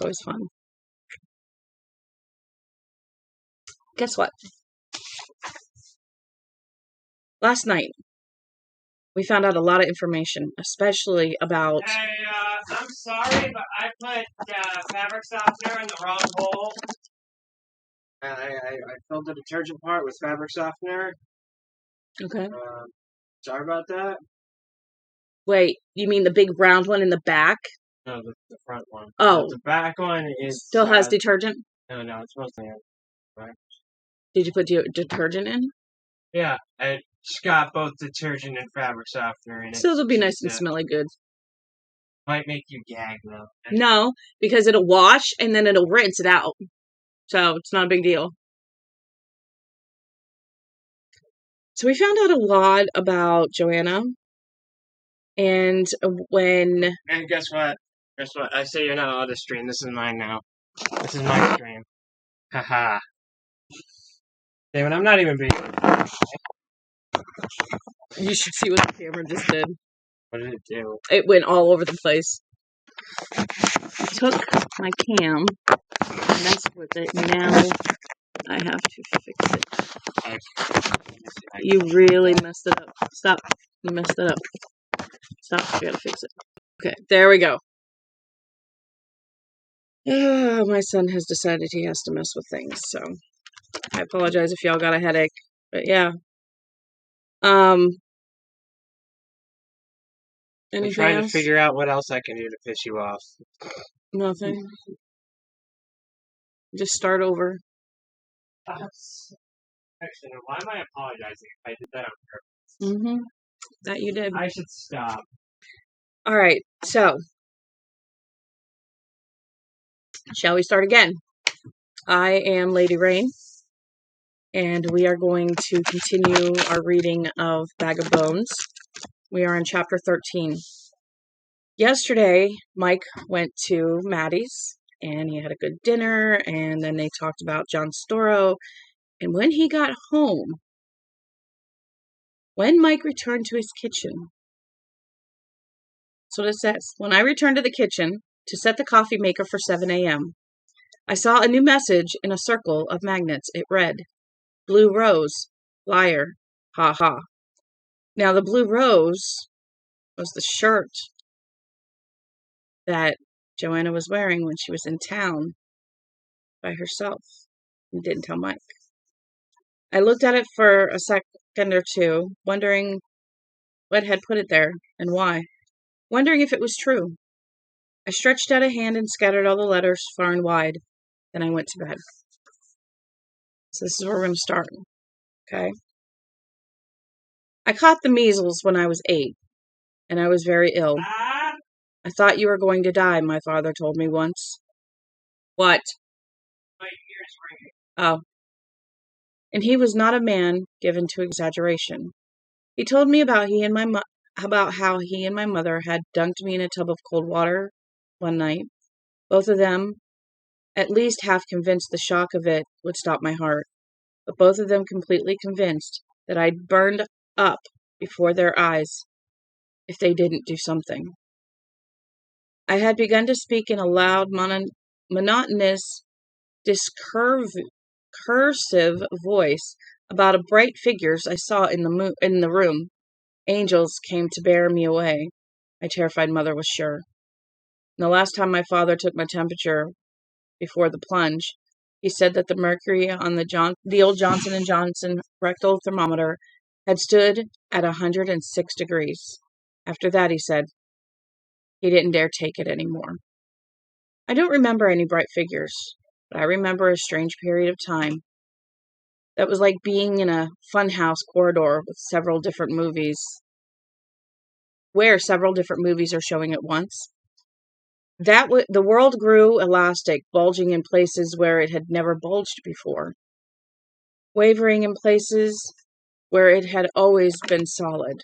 always fun. Guess what? Last night, we found out a lot of information, especially about... Hey, I'm sorry, but I put fabric softener in the wrong bowl. I filled the detergent part with fabric softener. Okay. Sorry about that. Wait, you mean the big round one in the back? No, the front one. Oh. The back one is... Still has detergent? No, it's mostly right. Did you put detergent in? Yeah, I just got both detergent and fabric softener in it. So it'll be nice and smelly good. Might make you gag, though. No, because it'll wash and then it'll rinse it out. So it's not a big deal. So we found out a lot about Joanna. And when... And guess what? I say you're not allowed to stream. This is mine now. This is my stream. Haha. Damn it, I'm not even being... You should see what the camera just did. What did it do? It went all over the place. I took my cam, messed with it, and now I have to fix it. You really messed it up. Stop. You messed it up. Stop. You gotta fix it. Okay, there we go. My son has decided he has to mess with things, so I apologize if y'all got a headache. But yeah. I'm Anything trying else? to figure out what else I can do to piss you off. Nothing. Just start over. Actually, why am I apologizing if I did that on purpose? That you did. I should stop. Alright, so. Shall we start again? I am Lady Rain. And we are going to continue our reading of Bag of Bones. We are in chapter 13. Yesterday, Mike went to Maddie's, and he had a good dinner, and then they talked about John Storrow. And when he got home, when Mike returned to his kitchen, that's what it says. When I returned to the kitchen to set the coffee maker for 7 a.m., I saw a new message in a circle of magnets. It read, Blue Rose, liar, ha ha. Now, the blue rose was the shirt that Joanna was wearing when she was in town by herself and didn't tell Mike. I looked at it for a second or two, wondering what had put it there and why, wondering if it was true. I stretched out a hand and scattered all the letters far and wide. Then I went to bed. So this is where we're going to start, okay? I caught the measles when I was 8, and I was very ill. I thought you were going to die, my father told me once. What? My ear's ringing. Oh. And he was not a man given to exaggeration. He told me about how he and my mother had dunked me in a tub of cold water one night. Both of them, at least half convinced the shock of it would stop my heart, but both of them completely convinced that I'd burned up before their eyes if they didn't do something. I had begun to speak in a loud, monotonous, discursive voice about bright figures I saw in the room. Angels came to bear me away, my terrified mother was sure. And the last time my father took my temperature before the plunge, he said that the mercury on the old Johnson & Johnson rectal thermometer had stood at 106 degrees. After that, he said, he didn't dare take it anymore. I don't remember any bright figures, but I remember a strange period of time that was like being in a funhouse corridor with several different movies, where several different movies are showing at once. The world grew elastic, bulging in places where it had never bulged before, wavering in places where it had always been solid.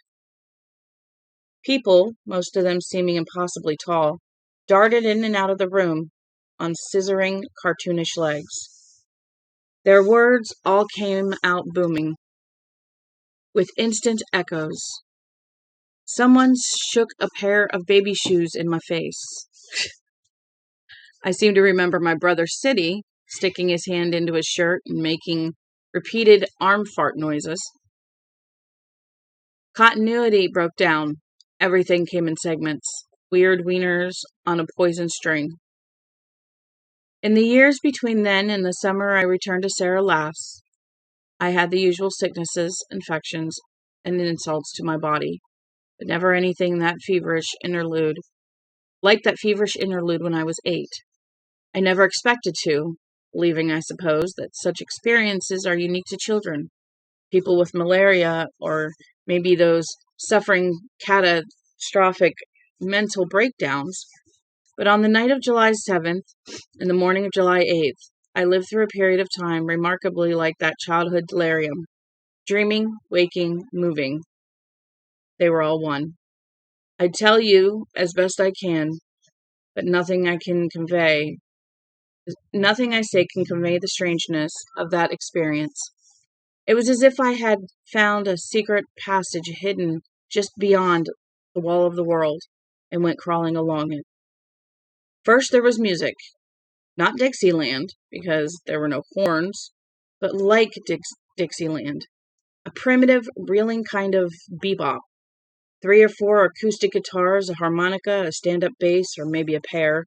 People, most of them seeming impossibly tall, darted in and out of the room on scissoring, cartoonish legs. Their words all came out booming, with instant echoes. Someone shook a pair of baby shoes in my face. I seem to remember my brother Siddy sticking his hand into his shirt and making repeated arm fart noises. Continuity broke down. Everything came in segments. Weird wieners on a poison string. In the years between then and the summer I returned to Sara Laughs, I had the usual sicknesses, infections, and insults to my body, but never anything like that feverish interlude when I was 8. I never expected to, believing, I suppose, that such experiences are unique to children, people with malaria, or maybe those suffering catastrophic mental breakdowns. But on the night of July 7th and the morning of July 8th, I lived through a period of time remarkably like that childhood delirium. Dreaming, waking, moving. They were all one. I tell you as best I can, but nothing I say can convey the strangeness of that experience. It was as if I had found a secret passage hidden just beyond the wall of the world and went crawling along it. First there was music, not Dixieland, because there were no horns, but like Dixieland, a primitive, reeling kind of bebop. 3 or 4 acoustic guitars, a harmonica, a stand-up bass, or maybe a pair.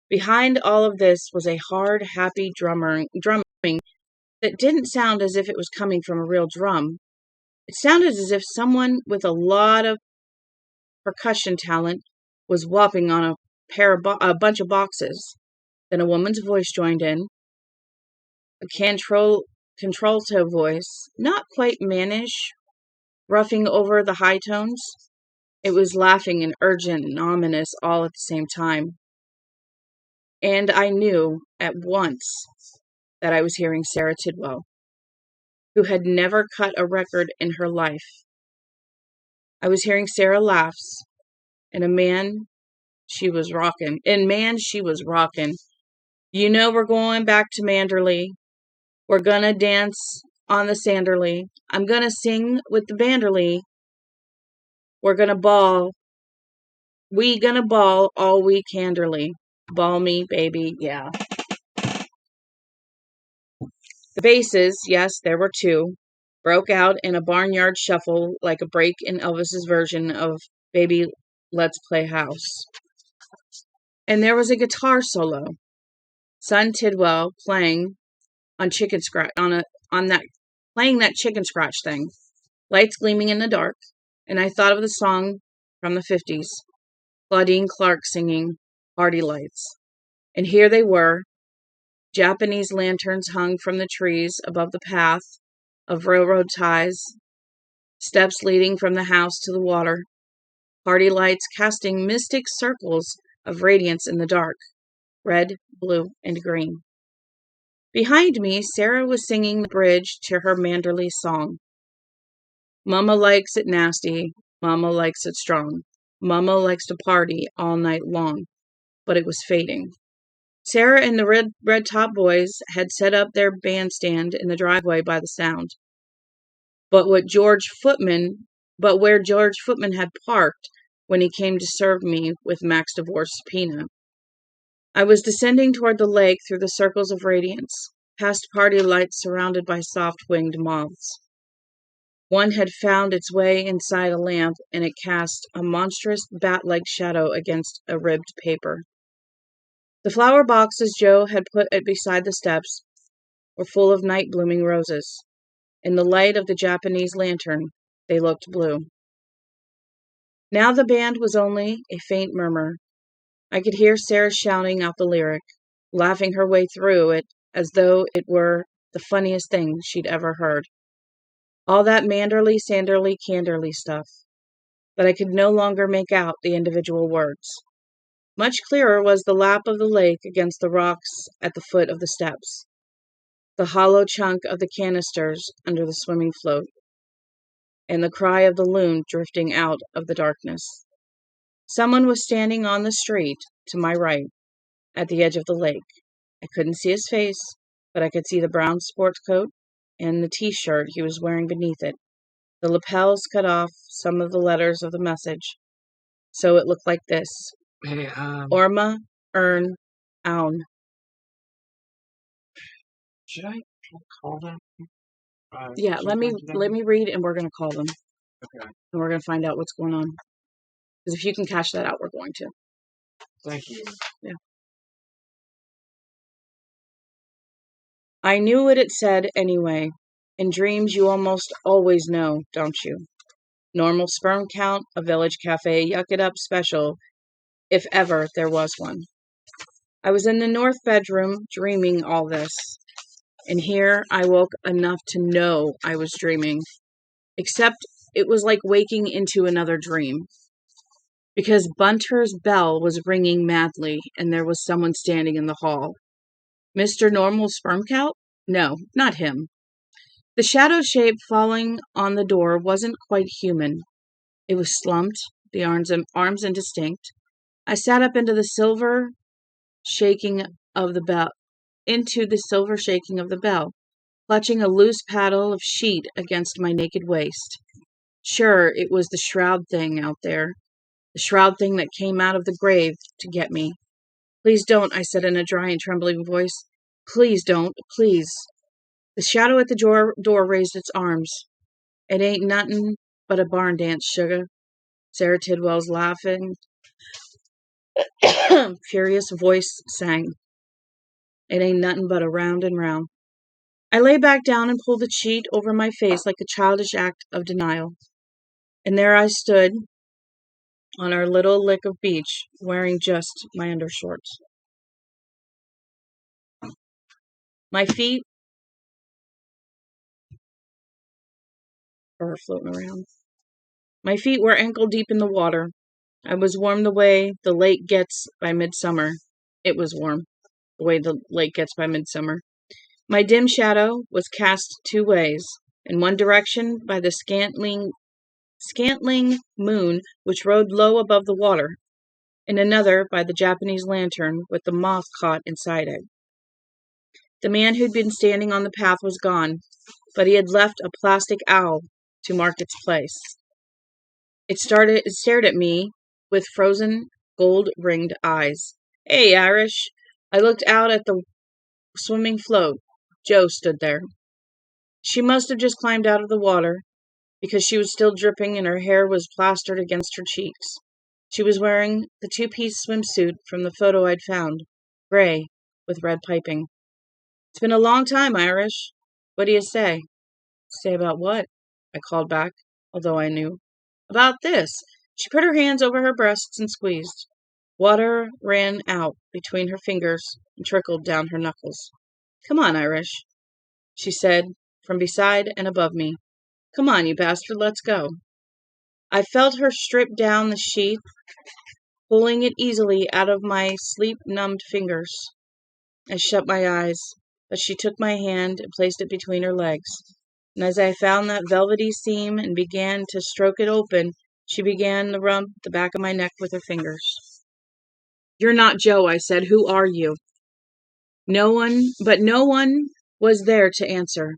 Behind all of this was a hard, happy drumming that didn't sound as if it was coming from a real drum. It sounded as if someone with a lot of percussion talent was whopping on a bunch of boxes. Then a woman's voice joined in, a contralto voice, not quite mannish, roughing over the high tones. It was laughing and urgent and ominous all at the same time. And I knew at once that I was hearing Sarah Tidwell, who had never cut a record in her life. I was hearing Sara Laughs, and man, she was rockin'. You know we're going back to Manderley. We're gonna dance on the Sanderley. I'm gonna sing with the Banderley. We're gonna ball. We gonna ball all week Canderley. Ball me, baby, yeah. The basses, yes, there were 2, broke out in a barnyard shuffle like a break in Elvis's version of Baby Let's Play House. And there was a guitar solo. Son Tidwell playing on that chicken scratch thing. Lights gleaming in the dark, and I thought of the song from the 50s, Claudine Clark singing Party Lights. And here they were, Japanese lanterns hung from the trees above the path of railroad ties, steps leading from the house to the water, party lights casting mystic circles of radiance in the dark, red, blue, and green. Behind me, Sarah was singing the bridge to her Manderley song. Mama likes it nasty, Mama likes it strong, Mama likes to party all night long. But it was fading. Sarah and the red top boys had set up their bandstand in the driveway by the sound. But where George Footman had parked when he came to serve me with Mac's divorce subpoena. I was descending toward the lake through the circles of radiance, past party lights surrounded by soft-winged moths. One had found its way inside a lamp, and it cast a monstrous bat-like shadow against a ribbed paper. The flower boxes Joe had put beside the steps were full of night-blooming roses. In the light of the Japanese lantern, they looked blue. Now the band was only a faint murmur. I could hear Sarah shouting out the lyric, laughing her way through it as though it were the funniest thing she'd ever heard. All that Manderley, Sanderley, Canderley stuff. But I could no longer make out the individual words. Much clearer was the lap of the lake against the rocks at the foot of the steps, the hollow chunk of the canisters under the swimming float, and the cry of the loon drifting out of the darkness. Someone was standing on the street to my right, at the edge of the lake. I couldn't see his face, but I could see the brown sports coat and the t-shirt he was wearing beneath it. The lapels cut off some of the letters of the message, so it looked like this. Hey, Orma, Ern, Own. Should I call them? Yeah, let me read, and we're gonna call them. Okay. And we're gonna find out what's going on. Because if you can cash that out, we're going to. Thank you. Yeah. I knew what it said anyway. In dreams, you almost always know, don't you? Normal sperm count, a village cafe, yuck it up special, if ever there was one. I was in the north bedroom dreaming all this. And here I woke enough to know I was dreaming. Except it was like waking into another dream. Because Bunter's bell was ringing madly, and there was someone standing in the hall. Mr. Normal Sperm Count? No, not him. The shadow shape falling on the door wasn't quite human. It was slumped, the arms indistinct. I sat up into the silver shaking of the bell, clutching a loose paddle of sheet against my naked waist. Sure, it was the shroud thing out there, the shroud thing that came out of the grave to get me. Please don't, I said in a dry and trembling voice. Please don't, please. The shadow at the door raised its arms. It ain't nothin' but a barn dance, sugar. Sarah Tidwell's laughing, furious voice sang. It ain't nothin' but a round and round. I lay back down and pulled the sheet over my face like a childish act of denial. And there I stood on our little lick of beach, wearing just my undershorts. My feet were floating around. My feet were ankle deep in the water. I was warm the way the lake gets by midsummer. It was warm, the way the lake gets by midsummer. My dim shadow was cast two ways. In one direction by the scantling moon which rode low above the water. In another by the Japanese lantern with the moth caught inside it. The man who'd been standing on the path was gone, but he had left a plastic owl to mark its place. It stared at me with frozen, gold-ringed eyes. Hey, Irish! I looked out at the swimming float. Jo stood there. She must have just climbed out of the water, because she was still dripping and her hair was plastered against her cheeks. She was wearing the two-piece swimsuit from the photo I'd found, gray, with red piping. It's been a long time, Irish. What do you say? Say about what? I called back, although I knew. About this. She put her hands over her breasts and squeezed. Water ran out between her fingers and trickled down her knuckles. Come on, Irish, she said, from beside and above me. Come on, you bastard, let's go. I felt her strip down the sheet, pulling it easily out of my sleep-numbed fingers. I shut my eyes, but she took my hand and placed it between her legs. And as I found that velvety seam and began to stroke it open, she began to rub the back of my neck with her fingers. You're not Jo, I said. Who are you? No one was there to answer.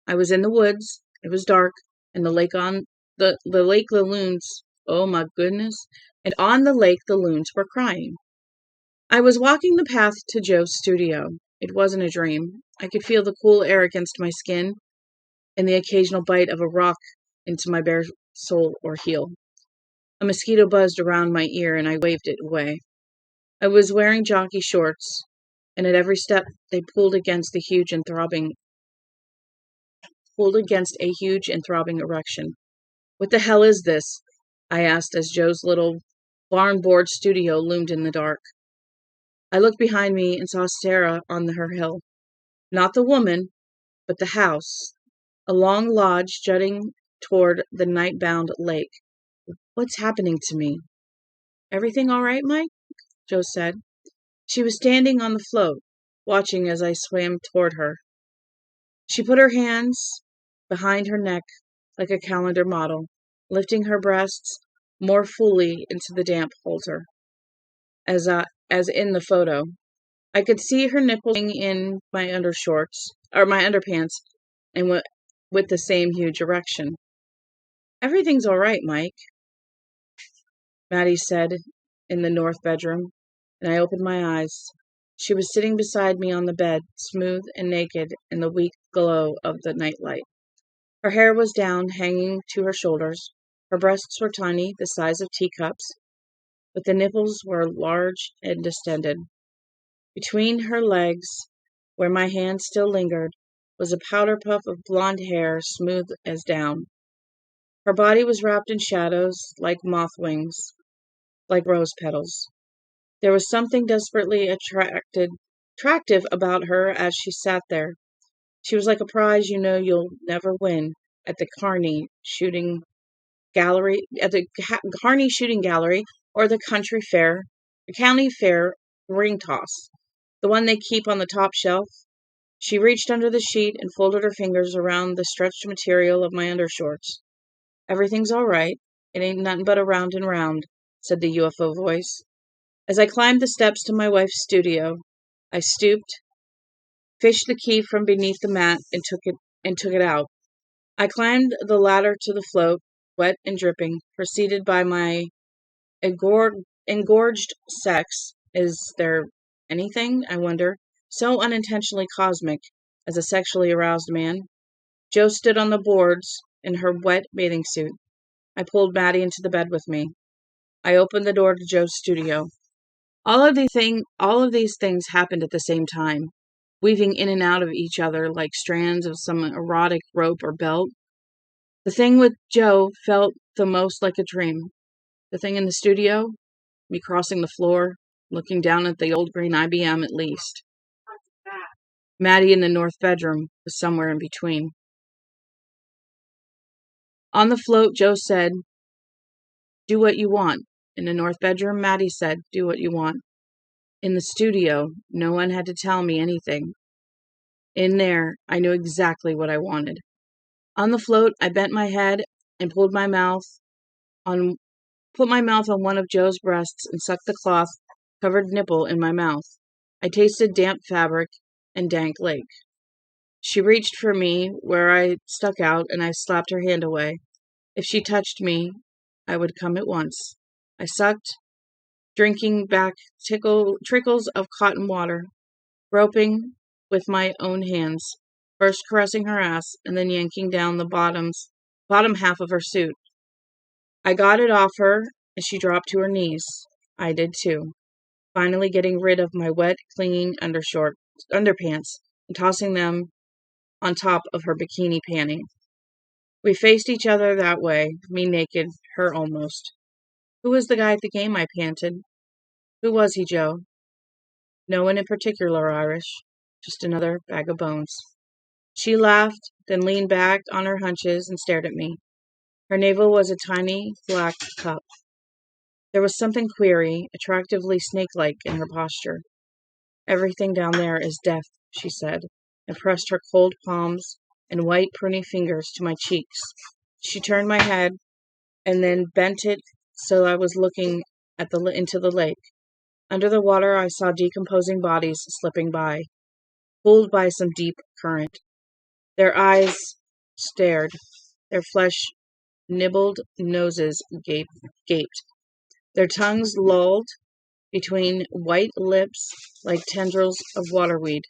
I was in the woods. It was dark, and the lake the loons. Oh my goodness! And on the lake, the loons were crying. I was walking the path to Jo's studio. It wasn't a dream. I could feel the cool air against my skin, and the occasional bite of a rock into my bare sole or heel. A mosquito buzzed around my ear, and I waved it away. I was wearing jockey shorts, and at every step they pulled against a huge and throbbing erection. What the hell is this? I asked as Jo's little barn-board studio loomed in the dark. I looked behind me and saw Sara on her hill. Not the woman, but the house. A long lodge jutting toward the night-bound lake. What's happening to me? Everything all right, Mike? Jo said. She was standing on the float, watching as I swam toward her. She put her hands behind her neck like a calendar model, lifting her breasts more fully into the damp halter. As in the photo, I could see her nipples in my my underpants, and with the same huge erection. Everything's all right, Mike, Maddie said in the north bedroom, and I opened my eyes. She was sitting beside me on the bed, smooth and naked in the weak glow of the nightlight. Her hair was down, hanging to her shoulders. Her breasts were tiny, the size of teacups, but the nipples were large and distended. Between her legs, where my hand still lingered, was a powder puff of blonde hair, smooth as down. Her body was wrapped in shadows, like moth wings, like rose petals. There was something desperately attractive about her as she sat there. She was like a prize you know you'll never win at the Carney shooting gallery or the county fair ring toss, the one they keep on the top shelf. She reached under the sheet and folded her fingers around the stretched material of my undershorts. Everything's all right. It ain't nothing but a round and round, said the UFO voice. As I climbed the steps to my wife's studio, I stooped, fished the key from beneath the mat, and took it out. I climbed the ladder to the float, wet and dripping, preceded by my engorged sex. Is there anything, I wonder, so unintentionally cosmic as a sexually aroused man? Jo stood on the boards in her wet bathing suit. I pulled Maddie into the bed with me. I opened the door to Joe's studio. All of these things happened at the same time, weaving in and out of each other like strands of some erotic rope or belt. The thing with Joe felt the most like a dream. The thing in the studio, me crossing the floor, looking down at the old green IBM at least. Maddie in the north bedroom was somewhere in between. On the float, Joe said, "Do what you want." In the north bedroom, Maddie said, "Do what you want." In the studio, no one had to tell me anything. In there, I knew exactly what I wanted. On the float, I bent my head and put my mouth on one of Joe's breasts and sucked the cloth-covered nipple in my mouth. I tasted damp fabric and dank lake. She reached for me where I stuck out, and I slapped her hand away. If she touched me, I would come at once. I sucked, drinking back trickles of cotton water, groping with my own hands, first caressing her ass and then yanking down the bottom half of her suit. I got it off her and she dropped to her knees. I did too, finally getting rid of my wet, clinging underpants and tossing them on top of her bikini panty. We faced each other that way, me naked, her almost. Who was the guy at the game? I panted. Who was he, Joe? No one in particular, Irish. Just another bag of bones. She laughed, then leaned back on her hunches and stared at me. Her navel was a tiny black cup. There was something query, attractively snake-like in her posture. Everything down there is death, she said, and pressed her cold palms and white, pruny fingers to my cheeks. She turned my head and then bent it so I was looking into the lake. Under the water, I saw decomposing bodies slipping by, pulled by some deep current. Their eyes stared, their flesh-nibbled noses gaped, their tongues lolled between white lips like tendrils of waterweed.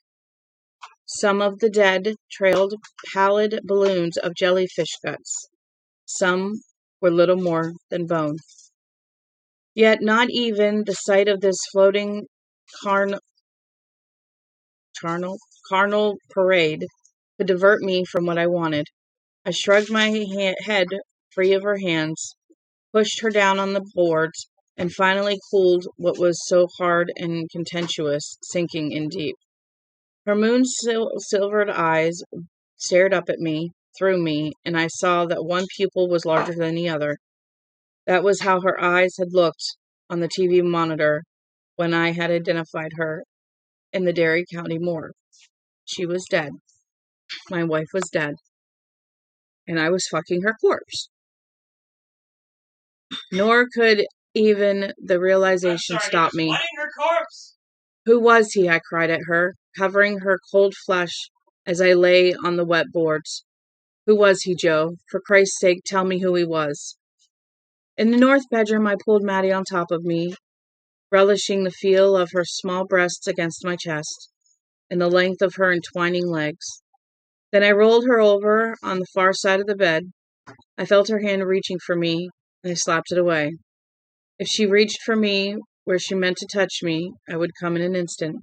Some of the dead trailed pallid balloons of jellyfish guts. Some were little more than bone. Yet not even the sight of this floating carnal parade could divert me from what I wanted. I shrugged my head free of her hands, pushed her down on the boards, and finally cooled what was so hard and contentious, sinking in deep. Her moon-silvered eyes stared up at me, through me, and I saw that one pupil was larger than the other. That was how her eyes had looked on the TV monitor when I had identified her in the Derry County morgue. She was dead. My wife was dead. And I was fucking her corpse. Nor could even the realization stop me. Her corpse. Who was he? I cried at her, covering her cold flesh as I lay on the wet boards. Who was he, Joe? For Christ's sake, tell me who he was. In the north bedroom, I pulled Maddie on top of me, relishing the feel of her small breasts against my chest and the length of her entwining legs. Then I rolled her over on the far side of the bed. I felt her hand reaching for me, and I slapped it away. If she reached for me where she meant to touch me, I would come in an instant.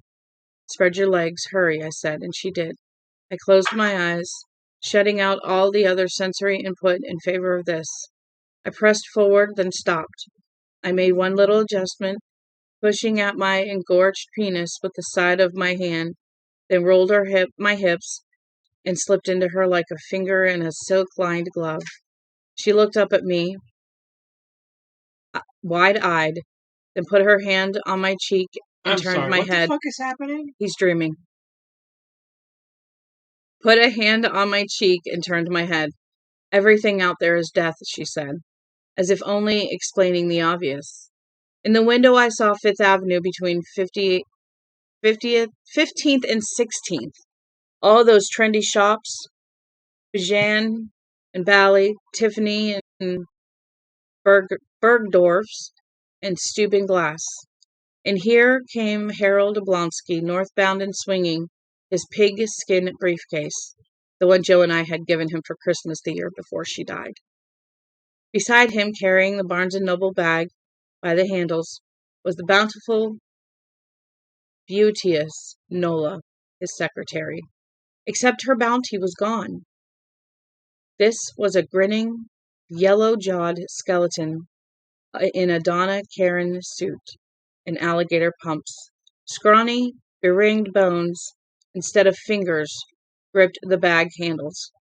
Spread your legs, hurry, I said, and she did. I closed my eyes, shutting out all the other sensory input in favor of this. I pressed forward, then stopped. I made one little adjustment, pushing at my engorged penis with the side of my hand, then rolled my hips, and slipped into her like a finger in a silk-lined glove. She looked up at me, wide-eyed, then put her hand on my cheek and turned my head. What the fuck is happening? He's dreaming. Put a hand on my cheek and turned my head. Everything out there is death, she said, as if only explaining the obvious. In the window I saw Fifth Avenue between 15th and 16th. All those trendy shops, Bajan and Bally, Tiffany and Bergdorf's, and Steuben Glass. And here came Harold Oblonsky, northbound and swinging his pig-skin briefcase, the one Joe and I had given him for Christmas the year before she died. Beside him, carrying the Barnes & Noble bag by the handles, was the bountiful, beauteous Nola, his secretary. Except her bounty was gone. This was a grinning, yellow-jawed skeleton in a Donna Karan suit and alligator pumps. Scrawny, beringed bones, instead of fingers, gripped the bag handles.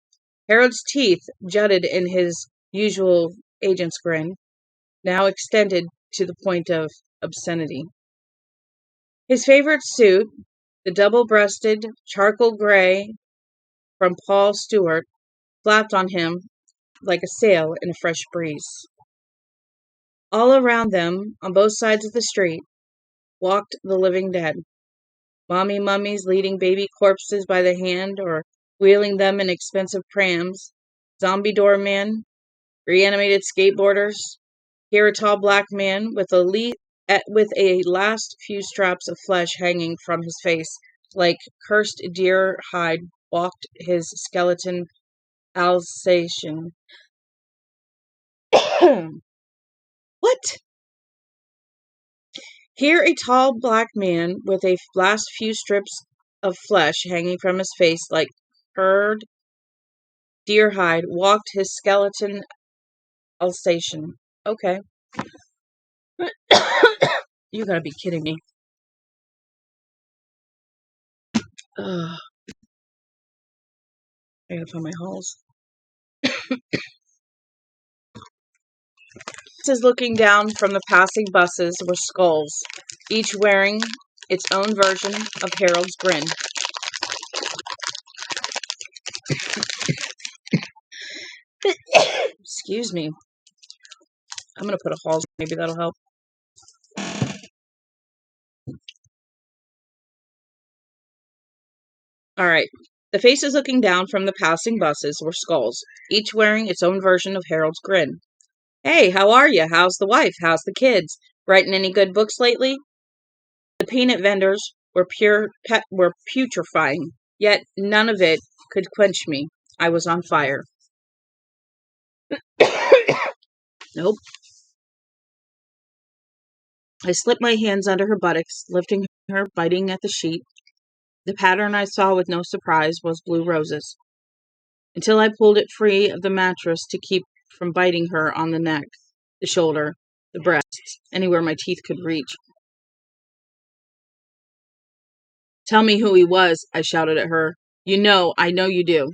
Harold's teeth jutted in his usual agent's grin, now extended to the point of obscenity. His favorite suit, the double-breasted charcoal gray from Paul Stewart, flapped on him like a sail in a fresh breeze. All around them, on both sides of the street, walked the living dead. Mommy mummies leading baby corpses by the hand or wheeling them in expensive prams. Zombie doormen, reanimated skateboarders. Here a tall black man with a last few straps of flesh hanging from his face, like cursed deer hide, walked his skeleton Alsatian. What? Here a tall black man with a last few strips of flesh hanging from his face like curd deer hide walked his skeleton Alsatian. Okay. You gotta be kidding me. Ugh. I gotta find my halls. Looking down from the passing buses were skulls, each wearing its own version of Harold's grin. Excuse me. I'm gonna put a halls. Maybe that'll help. All right. The faces looking down from the passing buses were skulls, each wearing its own version of Harold's grin. Hey, how are you? How's the wife? How's the kids? Writing any good books lately? The peanut vendors were putrefying, yet none of it could quench me. I was on fire. Nope. I slipped my hands under her buttocks, lifting her, biting at the sheet. The pattern I saw with no surprise was blue roses, until I pulled it free of the mattress to keep from biting her on the neck, the shoulder, the breasts, anywhere my teeth could reach. Tell me who he was, I shouted at her. I know you do.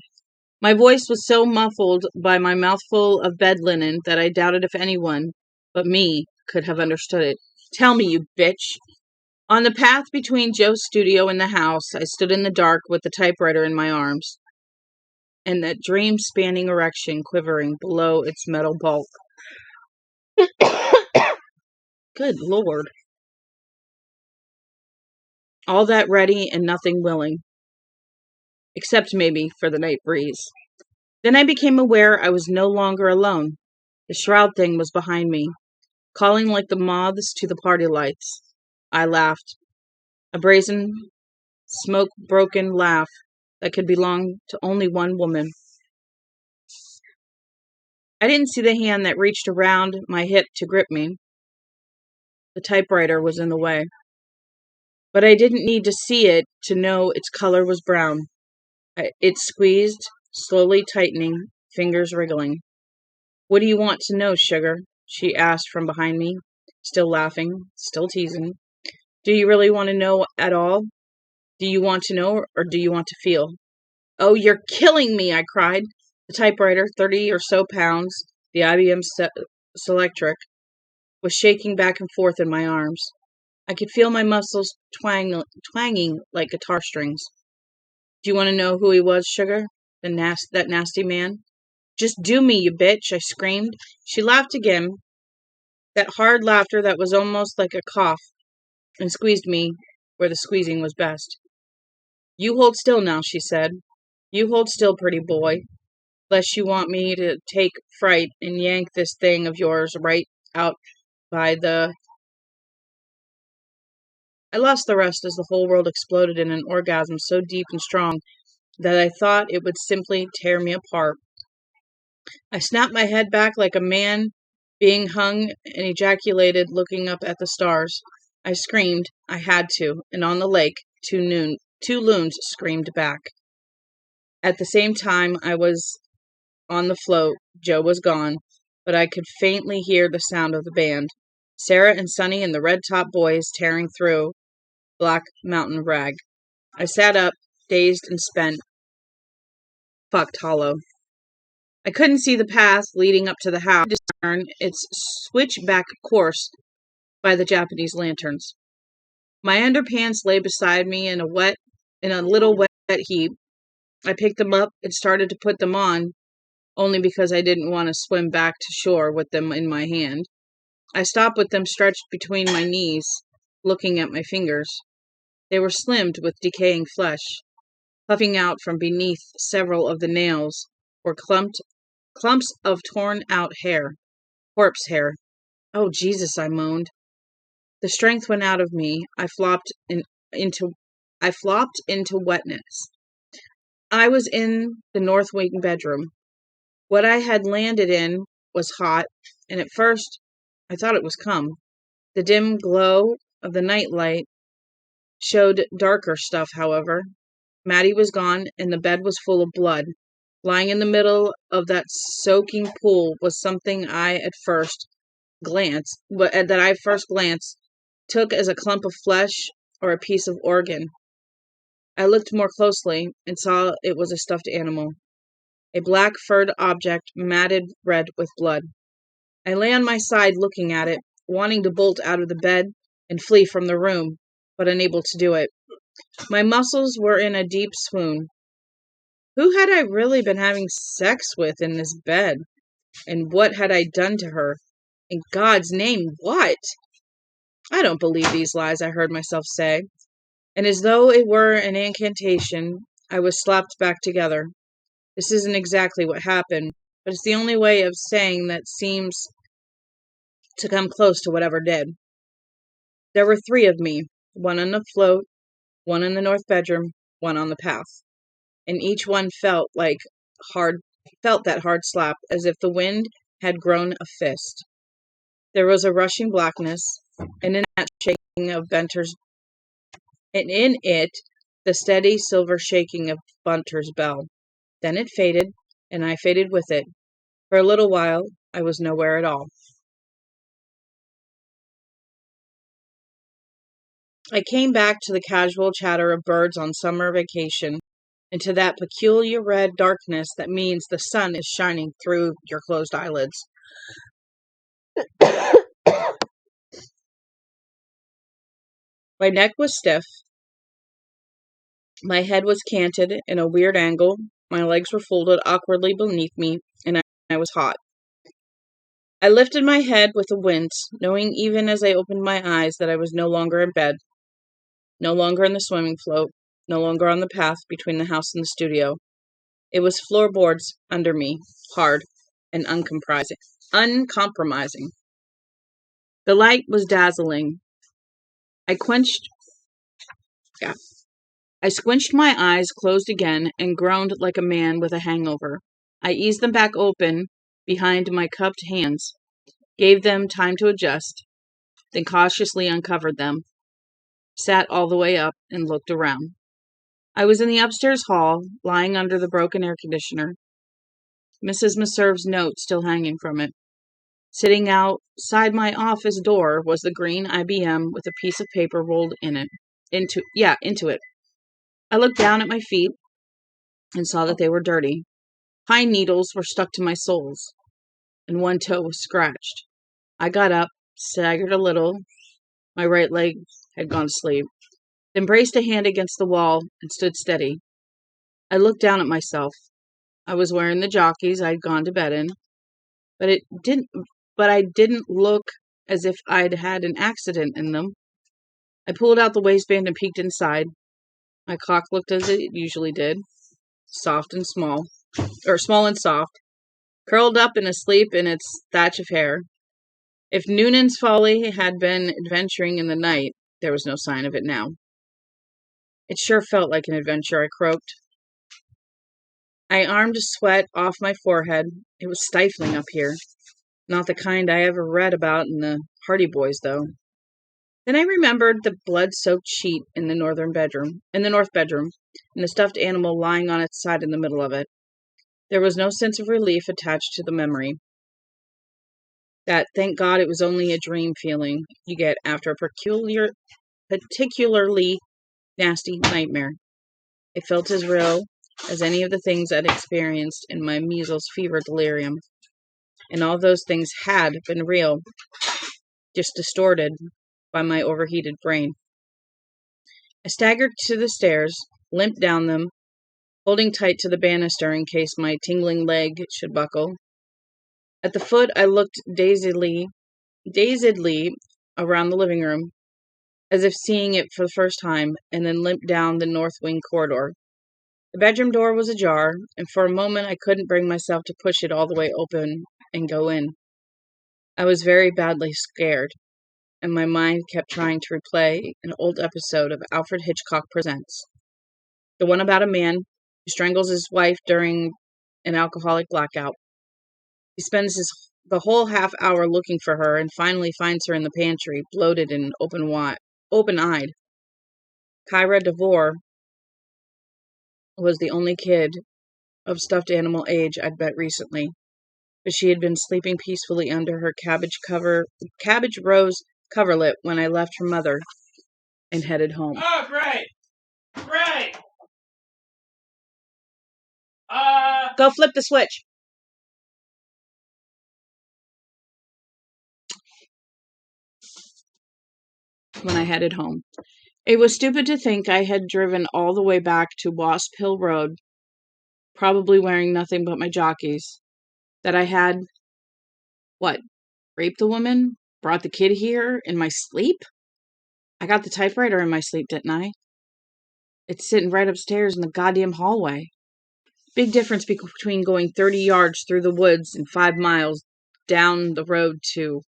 My voice was so muffled by my mouthful of bed linen that I doubted if anyone but me could have understood it. Tell me, you bitch. On the path between Joe's studio and the house, I stood in the dark with the typewriter in my arms, and that dream-spanning erection quivering below its metal bulk. Good Lord. All that ready and nothing willing. Except maybe for the night breeze. Then I became aware I was no longer alone. The shroud thing was behind me, calling like the moths to the party lights. I laughed, a brazen, smoke-broken laugh that could belong to only one woman. I didn't see the hand that reached around my hip to grip me. The typewriter was in the way. But I didn't need to see it to know its color was brown. It squeezed, slowly tightening, fingers wriggling. "What do you want to know, sugar?" she asked from behind me, still laughing, still teasing. "Do you really want to know at all? Do you want to know, or do you want to feel?" "Oh, you're killing me," I cried. The typewriter, 30 or so pounds, the IBM Selectric, was shaking back and forth in my arms. I could feel my muscles twanging like guitar strings. "Do you want to know who he was, sugar? That nasty man?" "Just do me, you bitch," I screamed. She laughed again, that hard laughter that was almost like a cough, and squeezed me where the squeezing was best. "You hold still now," she said. "You hold still, pretty boy, lest you want me to take fright and yank this thing of yours right out by the—" I lost the rest as the whole world exploded in an orgasm so deep and strong that I thought it would simply tear me apart. I snapped my head back like a man being hung and ejaculated, looking up at the stars. I screamed. I had to, and on the lake, two loons screamed back. At the same time I was on the float, Joe was gone, but I could faintly hear the sound of the band. Sarah and Sonny and the Red Top Boys tearing through Black Mountain Rag. I sat up, dazed and spent, fucked hollow. I couldn't see the path leading up to the house. I could discern its switchback course by the Japanese lanterns. My underpants lay beside me in a little wet heap. I picked them up and started to put them on, only because I didn't want to swim back to shore with them in my hand. I stopped with them stretched between my knees, looking at my fingers. They were slimmed with decaying flesh. Puffing out from beneath several of the nails were clumps of torn-out hair. Corpse hair. "Oh, Jesus," I moaned. The strength went out of me. Into I flopped into wetness. I was in the north wing bedroom. What I had landed in was hot, and at first I thought it was cum. The dim glow of the night light showed darker stuff, however. Maddie was gone, and the bed was full of blood. Lying in the middle of that soaking pool was something that I first glanced took as a clump of flesh or a piece of organ. I looked more closely and saw it was a stuffed animal, a black furred object matted red with blood. I lay on my side looking at it, wanting to bolt out of the bed and flee from the room, but unable to do it. My muscles were in a deep swoon. Who had I really been having sex with in this bed? And what had I done to her? In God's name, what? "I don't believe these lies," I heard myself say, and as though it were an incantation, I was slapped back together. This isn't exactly what happened, but it's the only way of saying that seems to come close to whatever did. There were 3 of me, one on the float, one in the north bedroom, one on the path, and each one felt that hard slap, as if the wind had grown a fist. There was a rushing blackness, and in that shaking of the steady silver shaking of Bunter's bell. Then it faded, and I faded with it. For a little while, I was nowhere at all. I came back to the casual chatter of birds on summer vacation, and to that peculiar red darkness that means the sun is shining through your closed eyelids. My neck was stiff, my head was canted in a weird angle, my legs were folded awkwardly beneath me, and I was hot. I lifted my head with a wince, knowing even as I opened my eyes that I was no longer in bed, no longer in the swimming float, no longer on the path between the house and the studio. It was floorboards under me, hard and uncompromising. The light was dazzling. I quenched, yeah. I squinched my eyes closed again and groaned like a man with a hangover. I eased them back open behind my cupped hands, gave them time to adjust, then cautiously uncovered them, sat all the way up, and looked around. I was in the upstairs hall, lying under the broken air conditioner, Mrs. Meserve's note still hanging from it. Sitting outside my office door was the green IBM with a piece of paper rolled into it. I looked down at my feet and saw that they were dirty. Pine needles were stuck to my soles, and one toe was scratched. I got up, staggered a little. My right leg had gone to sleep, then braced a hand against the wall and stood steady. I looked down at myself. I was wearing the jockeys I'd gone to bed in, but I didn't look as if I'd had an accident in them. I pulled out the waistband and peeked inside. My cock looked as it usually did, soft and small, or small and soft, curled up and asleep in its thatch of hair. If Noonan's folly had been adventuring in the night, there was no sign of it now. It sure felt like an adventure, I croaked. I armed sweat off my forehead. It was stifling up here. Not the kind I ever read about in the Hardy Boys, though. Then I remembered the blood-soaked sheet in the north bedroom, and the stuffed animal lying on its side in the middle of it. There was no sense of relief attached to the memory. That, thank God, it was only a dream feeling you get after a particularly nasty nightmare. It felt as real as any of the things I'd experienced in my measles fever delirium. And all those things had been real, just distorted by my overheated brain. I staggered to the stairs, limped down them, holding tight to the banister in case my tingling leg should buckle. At the foot, I looked dazedly around the living room, as if seeing it for the first time, and then limped down the north wing corridor. The bedroom door was ajar, and for a moment I couldn't bring myself to push it all the way open and go in. I was very badly scared, and my mind kept trying to replay an old episode of Alfred Hitchcock Presents. The one about a man who strangles his wife during an alcoholic blackout. He spends the whole half hour looking for her and finally finds her in the pantry, bloated and open-eyed. Kyra DeVore was the only kid of stuffed animal age I'd met recently, but she had been sleeping peacefully under her cabbage rose coverlet when I left her mother and headed home. Oh, great! Great! Go flip the switch. When I headed home. It was stupid to think I had driven all the way back to Wasp Hill Road, probably wearing nothing but my jockeys. That I had, raped the woman? Brought the kid here in my sleep? I got the typewriter in my sleep, didn't I? It's sitting right upstairs in the goddamn hallway. Big difference between going 30 yards through the woods and 5 miles down the road to...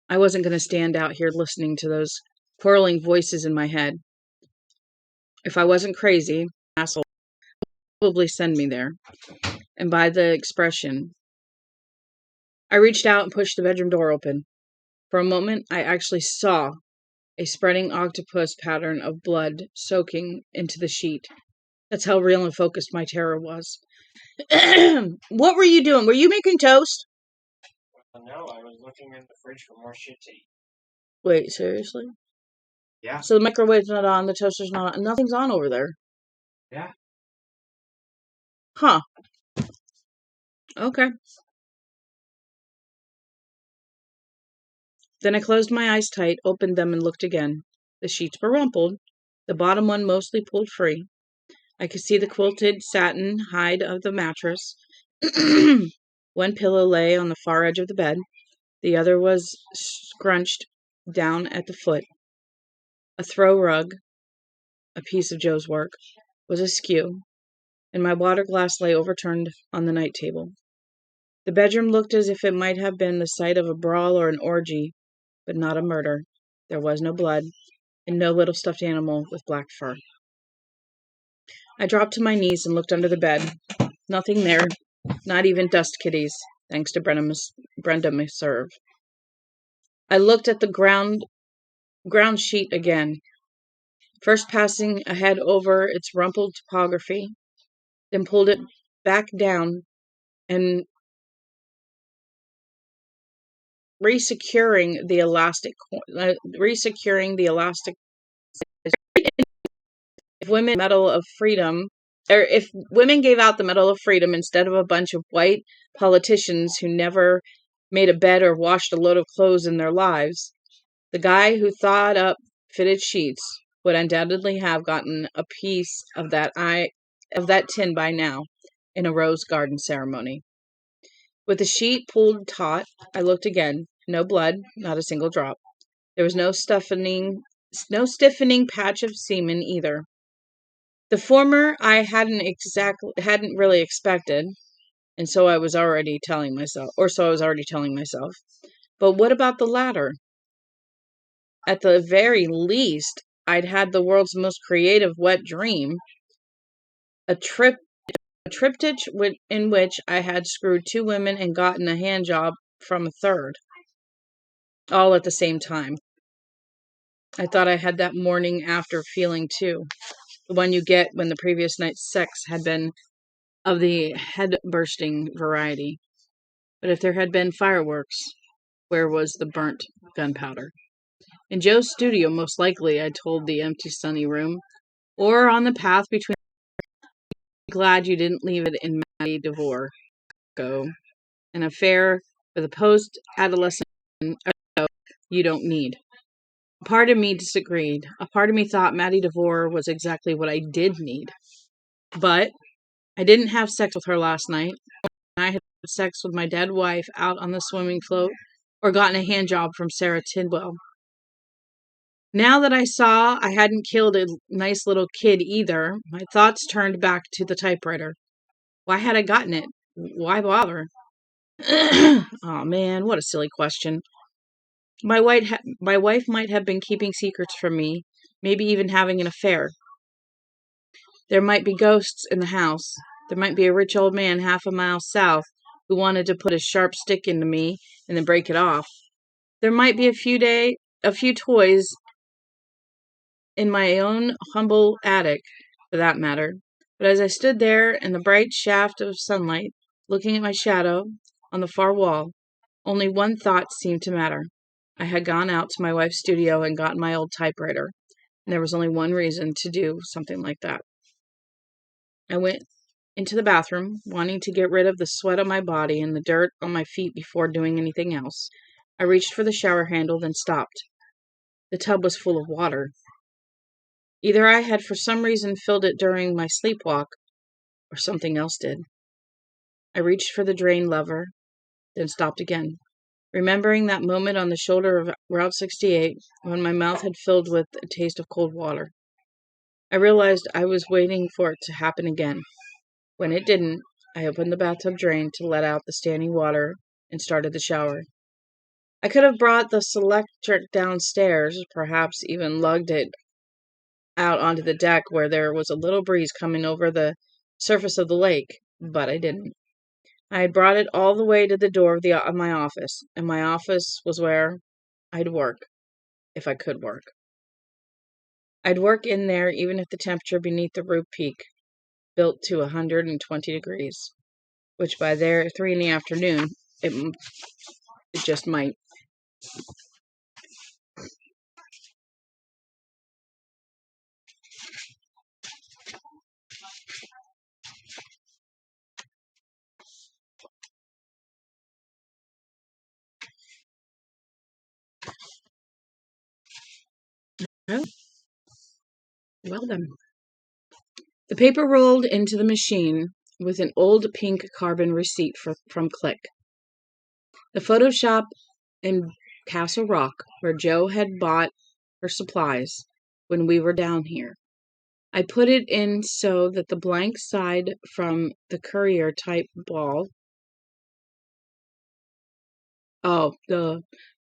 I wasn't going to stand out here listening to those quarreling voices in my head. If I wasn't crazy, asshole would probably send me there. And by the expression, I reached out and pushed the bedroom door open. For a moment, I actually saw a spreading octopus pattern of blood soaking into the sheet. That's how real and focused my terror was. What were you doing? Were you making toast? No, I was looking in the fridge for more shit to eat. Wait, seriously? Yeah. So the microwave's not on, the toaster's not on, nothing's on over there. Yeah. Huh. Okay. Then I closed my eyes tight, opened them, and looked again. The sheets were rumpled, the bottom one mostly pulled free. I could see the quilted satin hide of the mattress. One pillow lay on the far edge of the bed. The other was scrunched down at the foot. A throw rug, a piece of Joe's work, was askew, and my water glass lay overturned on the night table. The bedroom looked as if it might have been the site of a brawl or an orgy, but not a murder. There was no blood, and no little stuffed animal with black fur. I dropped to my knees and looked under the bed. Nothing there, not even dust kitties, thanks to Brenda Meserve. I looked at the ground sheet again, first passing a head over its rumpled topography, then pulled it back down and resecuring the elastic. If women Medal of Freedom, or if women gave out the Medal of Freedom instead of a bunch of white politicians who never made a bed or washed a load of clothes in their lives, the guy who thawed up fitted sheets would undoubtedly have gotten a piece of that tin by now in a rose garden ceremony. With the sheet pulled taut, I looked again. No blood, not a single drop. There was no stiffening patch of semen either. The former I hadn't really expected, and so I was already telling myself. But what about the latter? At the very least, I'd had the world's most creative wet dream, a triptych in which I had screwed 2 women and gotten a hand job from a third, all at the same time. I thought I had that morning after feeling too, the one you get when the previous night's sex had been of the head-bursting variety. But if there had been fireworks, where was the burnt gunpowder? In Joe's studio, most likely, I told the empty, sunny room, or on the path between. Glad you didn't leave it in Maddie DeVore. Go. An affair with a post-adolescent you don't need. A part of me disagreed. A part of me thought Maddie DeVore was exactly what I did need. But I didn't have sex with her last night. I had sex with my dead wife out on the swimming float or gotten a hand job from Sarah Tidwell. Now that I saw I hadn't killed a nice little kid either, my thoughts turned back to the typewriter. Why had I gotten it? Why bother? Oh man, what a silly question. My wife might have been keeping secrets from me, maybe even having an affair. There might be ghosts in the house. There might be a rich old man half a mile south who wanted to put a sharp stick into me and then break it off. There might be a few toys in my own humble attic, for that matter. But as I stood there in the bright shaft of sunlight, looking at my shadow on the far wall, only one thought seemed to matter. I had gone out to my wife's studio and gotten my old typewriter, and there was only one reason to do something like that. I went into the bathroom, wanting to get rid of the sweat on my body and the dirt on my feet before doing anything else. I reached for the shower handle, then stopped. The tub was full of water. Either I had for some reason filled it during my sleepwalk, or something else did. I reached for the drain lever, then stopped again, remembering that moment on the shoulder of Route 68 when my mouth had filled with a taste of cold water. I realized I was waiting for it to happen again. When it didn't, I opened the bathtub drain to let out the standing water and started the shower. I could have brought the Selectric downstairs, perhaps even lugged it out onto the deck where there was a little breeze coming over the surface of the lake, but I didn't. I had brought it all the way to the door of my office, and my office was where I'd work, if I could work. I'd work in there even if the temperature beneath the roof peak built to 120 degrees, which by 3 in the afternoon, it just might. Oh, well then. The paper rolled into the machine with an old pink carbon receipt from Click. The photo shop in Castle Rock, where Joe had bought her supplies when we were down here. I put it in so that the blank side from the courier type ball. Oh,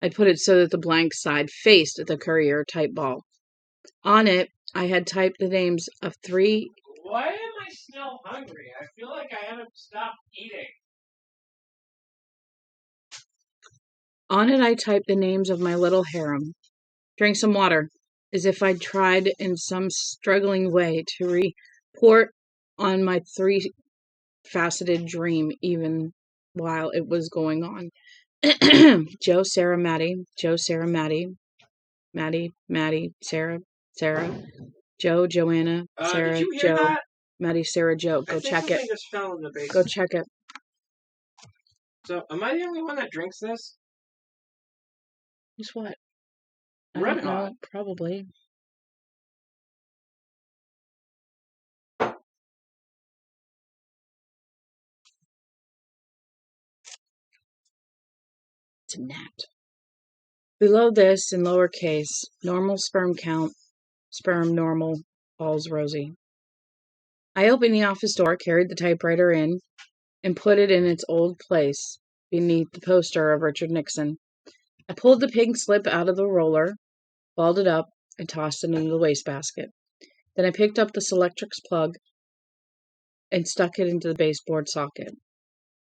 I put it so that the blank side faced the courier-type ball. On it, I had typed the names of 3... Why am I still hungry? I feel like I haven't stopped eating. On it, I typed the names of my little harem. Drink some water, as if I'd tried in some struggling way to report on my 3-faceted dream even while it was going on. Joe, Sarah, Maddie. Joe, Sarah, Maddie. Maddie, Sarah, Joe, Joanna, Sarah, Did you hear Joe, that? Maddie, Sarah, Joe. Go check it. Just fell in the basement. Go check it. So, am I the only one that drinks this? Guess what? Red Rod. Probably. It's a gnat. Below this, in lowercase, normal sperm count, sperm normal, balls rosy. I opened the office door, carried the typewriter in, and put it in its old place beneath the poster of Richard Nixon. I pulled the pink slip out of the roller, balled it up, and tossed it into the wastebasket. Then I picked up the Selectrix plug and stuck it into the baseboard socket.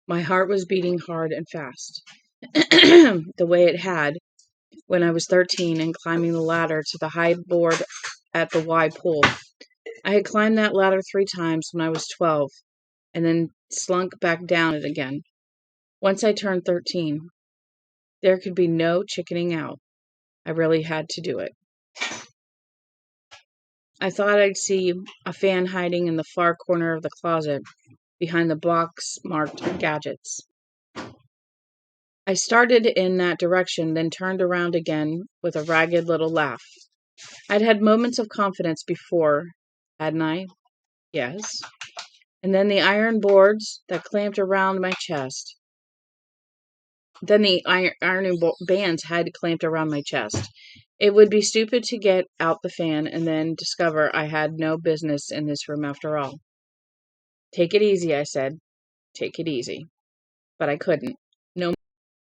My heart was beating hard and fast, the way it had when I was 13 and climbing the ladder to the high board at the Y pool. I had climbed that ladder 3 times when I was 12, and then slunk back down it again. Once I turned 13, there could be no chickening out. I really had to do it. I thought I'd see a fan hiding in the far corner of the closet, behind the box marked gadgets. I started in that direction, then turned around again with a ragged little laugh. I'd had moments of confidence before, hadn't I? Yes. And then the iron boards that clamped around my chest. Then the iron bands had clamped around my chest. It would be stupid to get out the fan and then discover I had no business in this room after all. Take it easy, I said. Take it easy. But I couldn't. No,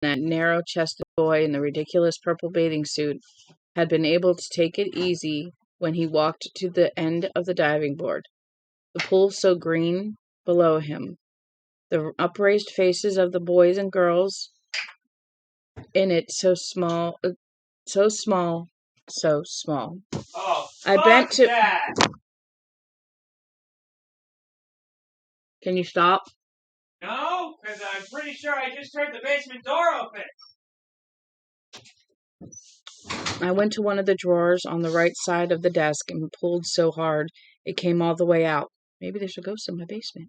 that narrow-chested boy in the ridiculous purple bathing suit had been able to take it easy when he walked to the end of the diving board. The pool so green below him. The upraised faces of the boys and girls in it so small. Oh, I bent to... that! Can you stop? No, because I'm pretty sure I just heard the basement door open. I went to one of the drawers on the right side of the desk and pulled so hard it came all the way out. Maybe there's a ghost in my basement.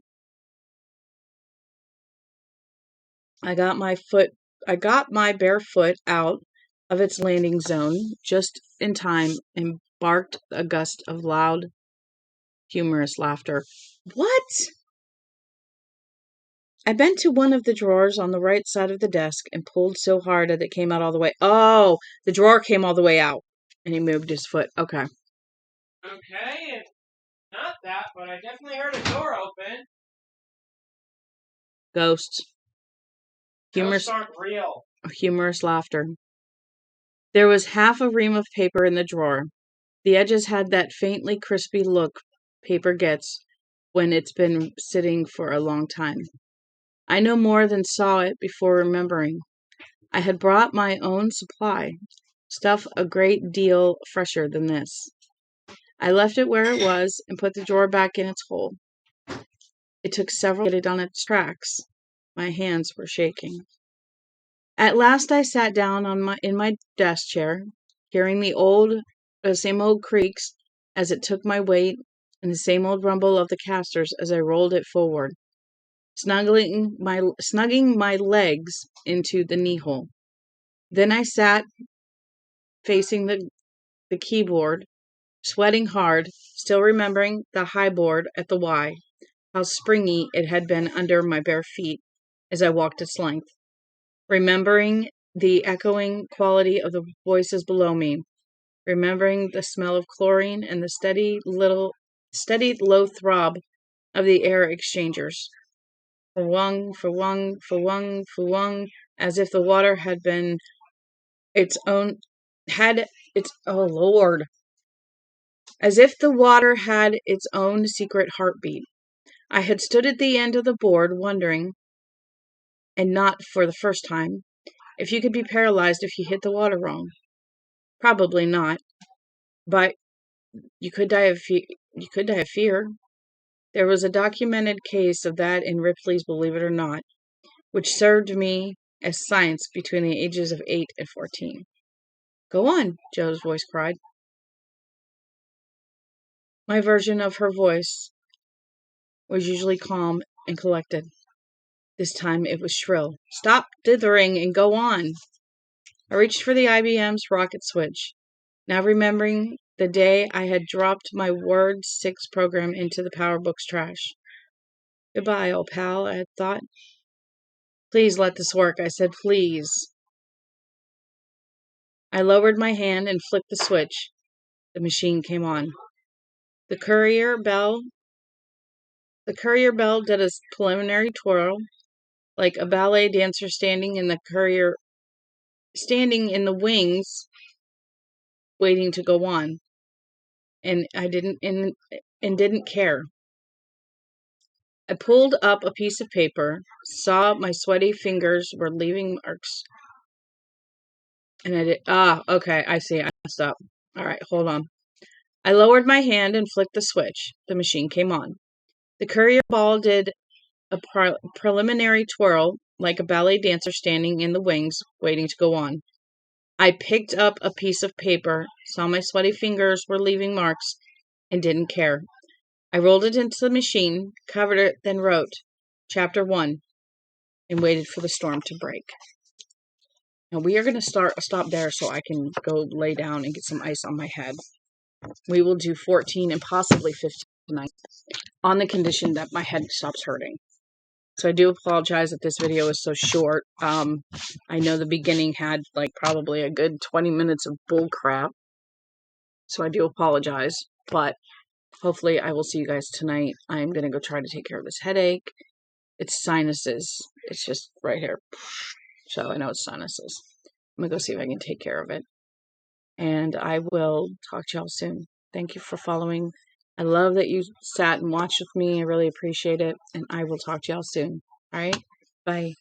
I got my bare foot out of its landing zone just in time and barked a gust of loud, humorous laughter. What? I bent to one of the drawers on the right side of the desk and pulled so hard that it came out all the way. Oh, the drawer came all the way out. And he moved his foot. Okay. Okay, and not that, but I definitely heard a door open. Ghosts. Ghosts aren't real. Humorous laughter. There was half a ream of paper in the drawer. The edges had that faintly crispy look paper gets when it's been sitting for a long time. I no more than saw it before remembering. I had brought my own supply, stuff a great deal fresher than this. I left it where it was and put the drawer back in its hole. It took several to get it on its tracks. My hands were shaking. At last I sat down in my desk chair, hearing the same old creaks as it took my weight and the same old rumble of the casters as I rolled it forward, snugging my legs into the knee hole. Then I sat facing the keyboard, sweating hard, still remembering the high board at the Y, how springy it had been under my bare feet as I walked its length, remembering the echoing quality of the voices below me, remembering the smell of chlorine and the steady low throb of the air exchangers. For wung, as if the water had been its own, had its, oh Lord, as if the water had its own secret heartbeat. I had stood at the end of the board wondering, and not for the first time, if you could be paralyzed if you hit the water wrong. Probably not, but you could die of fear. There was a documented case of that in Ripley's Believe It or Not, which served me as science between the ages of 8 and 14. Go on, Joe's voice cried. My version of her voice was usually calm and collected. This time it was shrill. Stop dithering and go on. I reached for the IBM's rocket switch, now remembering the day I had dropped my Word 6 program into the PowerBook's trash. Goodbye, old pal, I had thought. Please let this work, I said, please. I lowered my hand and flicked the switch. The machine came on. The courier bell did a preliminary twirl, like a ballet dancer standing in the wings, waiting to go on. And I didn't care. I pulled up a piece of paper, saw my sweaty fingers were leaving marks, and I did. Okay, I see. I messed up. All right, hold on. I lowered my hand and flicked the switch. The machine came on. The courier ball did a preliminary twirl, like a ballet dancer standing in the wings, waiting to go on. I picked up a piece of paper, saw my sweaty fingers were leaving marks, and didn't care. I rolled it into the machine, covered it, then wrote Chapter 1, and waited for the storm to break. Now we are going to stop there so I can go lay down and get some ice on my head. We will do 14 and possibly 15 tonight on the condition that my head stops hurting. So I do apologize that this video is so short. I know the beginning had like probably a good 20 minutes of bull crap. So I do apologize, but hopefully I will see you guys tonight. I'm going to go try to take care of this headache. It's sinuses. It's just right here. So I know it's sinuses. I'm going to go see if I can take care of it. And I will talk to y'all soon. Thank you for following. I love that you sat and watched with me. I really appreciate it. And I will talk to y'all soon. All right? Bye.